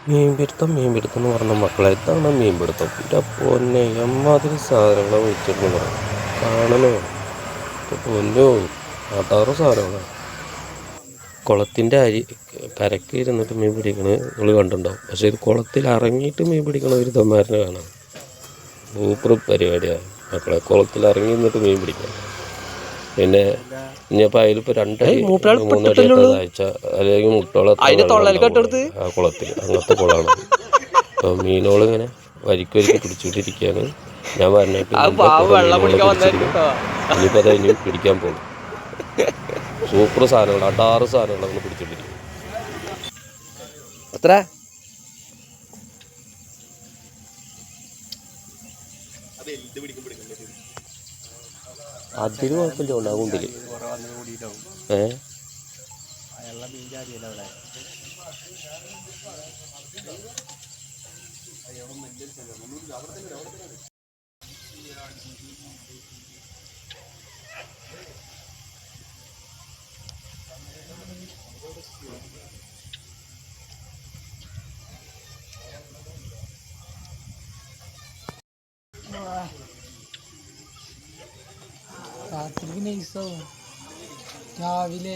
മീൻപിടുത്തം എന്ന് പറഞ്ഞ മക്കളെ, ഇതാണ് മീൻപിടുത്തം. എൻ്റെ പൊന്നെ, എമ്മാതിരി സാധനങ്ങളെ വെച്ചിരുന്നു പറയാം. കാണണോ പൊന്നോ, നാട്ടാറ് സാധനങ്ങളാണ്. കുളത്തിൻ്റെ കരയ്ക്ക് ഇരുന്നിട്ട് മീൻ പിടിക്കണത് നിങ്ങൾ കണ്ടിട്ടുണ്ടാവും. പക്ഷേ ഇത് കുളത്തിൽ ഇറങ്ങിയിട്ട് മീൻ പിടിക്കണ ഒരു തമ്മാരനെ കാണാം. സൂപ്പർ പരിപാടിയാണ് മക്കളെ, കുളത്തിൽ ഇറങ്ങി നിന്നിട്ട് മീൻ പിടിക്കണം. പിന്നെ ഇനിയിപ്പോൾ അതിലിപ്പോൾ 2 അടി 3 അടി ആഴ്ച അല്ലെങ്കിൽ മുട്ടോളം ആ കുളത്തിൽ, അങ്ങനത്തെ കുളമാണ്. അപ്പോൾ മീനുകളിങ്ങനെ വരിക്ക് പിടിച്ചുകൊണ്ടിരിക്കുകയാണ്. ഞാൻ പറഞ്ഞിട്ട് ഇനിയിപ്പോൾ അത് ഇനി പിടിക്കാൻ പോകും. സൂപ്പർ സാധനങ്ങൾ, അടാറ് സാധനങ്ങൾ നമ്മൾ പിടിച്ചോണ്ടിരിക്കും. എത്ര അതിന് കുഴപ്പമില്ല, ഉണ്ടാകുണ്ടില്ല. രാത്രിക്ക് നൈസാവും. രാവിലെ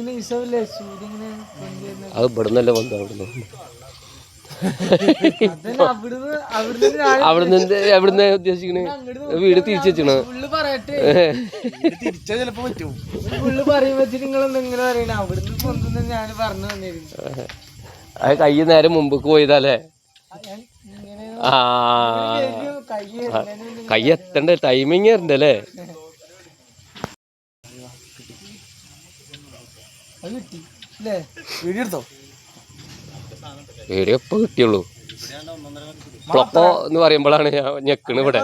നൈസാവില്ലേ സൂര്യൻ ഇങ്ങനെ. അത് ഇവിടുന്നല്ലേ വന്നു. അവിടുന്ന് ഉദ്ദേശിക്കണേ വീട് തിരിച്ചു വെച്ചണ ചിലപ്പോ പറ്റും. പറയുമ്പോ നിങ്ങൾ എന്തെങ്കിലും അറിയണ അവിടുന്ന് പൊന്തുന്ന ഞാൻ പറഞ്ഞു തന്നിരുന്നു. അത് കയ്യ നേരം മുമ്പ് പോയതല്ലേ. കൈ എത്തണ്ട ടൈമിങ് ഉണ്ടല്ലേ. വീഡിയോ ഇപ്പൊ കിട്ടിയുള്ളൂ. ഫ്ലപ്പോ എന്ന് പറയുമ്പോഴാണ് ഞാൻ ഞെക്കണ് ഇവിടെ.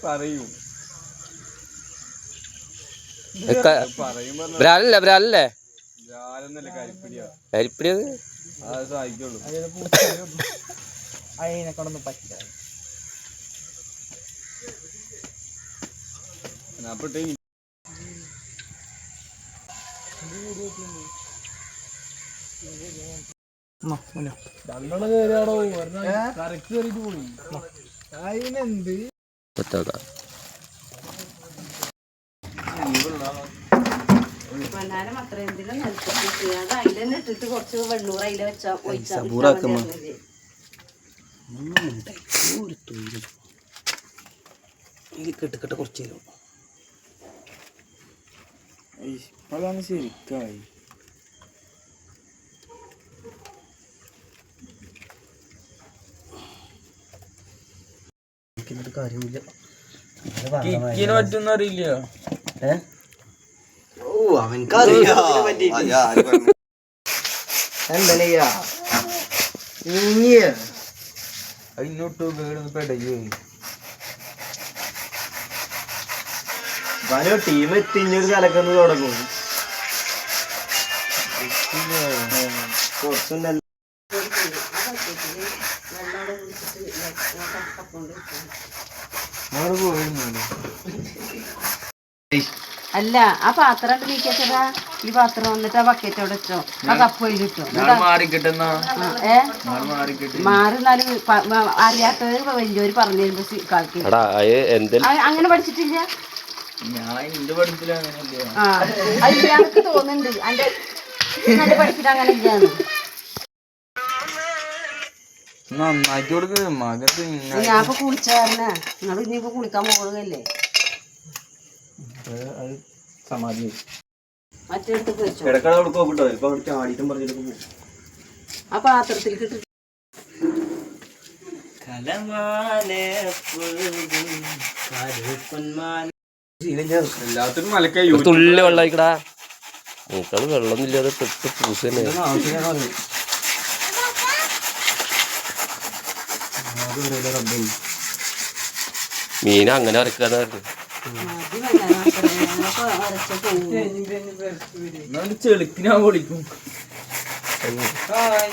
പറയും ബ്രാലല്ലേ കരിപ്പിടിയത് അതിനെ കൊണ്ടൊന്നും പറ്റില്ല. അതിനെന്ത് ഇട്ടിട്ട് കുറച്ച് വെണ്ണൂറ് അതിൽ വെച്ചാൽ കെട്ടിക്കെട്ട് കുറച്ച് തരും. ഇപ്പോഴാണ് ശരിക്കായി. കാര്യമില്ല, പറ്റുന്ന അറിയില്ല. അതിനോട്ട് പെടയോ ടീം എത്തിഞ്ഞൊരു കലക്കുന്നത് തുടങ്ങും. കുറച്ചുണ്ടല്ലോ അല്ല ആ പാത്രം നീക്കിച്ചാ. ഈ പാത്രം വന്നിട്ട് ആ ബക്കറ്റോടെ വെച്ചോ, ആ കപ്പ് അതിലിട്ടോ. മാറിന്നാലും അറിയാത്തവര് വലിയവര് പറഞ്ഞു തരുമ്പോ അങ്ങനെ പഠിച്ചിട്ടില്ല. എനിക്ക് തോന്നുന്നുണ്ട് എന്റെ നല്ല പഠിച്ചിട്ട് അങ്ങനെ ഇല്ലാന്ന്. നന്നാക്കി കൊടുക്ക് മകത്ത്. ഞാനിപ്പോ കുളിച്ചാരണ നിങ്ങൾ ഇനിയിപ്പോ കുളിക്കാൻ പോകുകയല്ലേ. സമാധി മറ്റെടുത്ത് പോയിച്ചോ. ആ പാത്രത്തിൽ എല്ലാത്തിനും മലക്കായി ഒരു തുള്ളി വെള്ളം ആയിക്കടാ. നിനക്കത് വെള്ളമൊന്നും ഇല്ലാതെ പെട്ട് പൂസ് തന്നെ. മീൻ അങ്ങനെ അരക്കാന്ന് പറഞ്ഞു. ചെളുക്കിനാ പൊളിക്കും. ഹായ്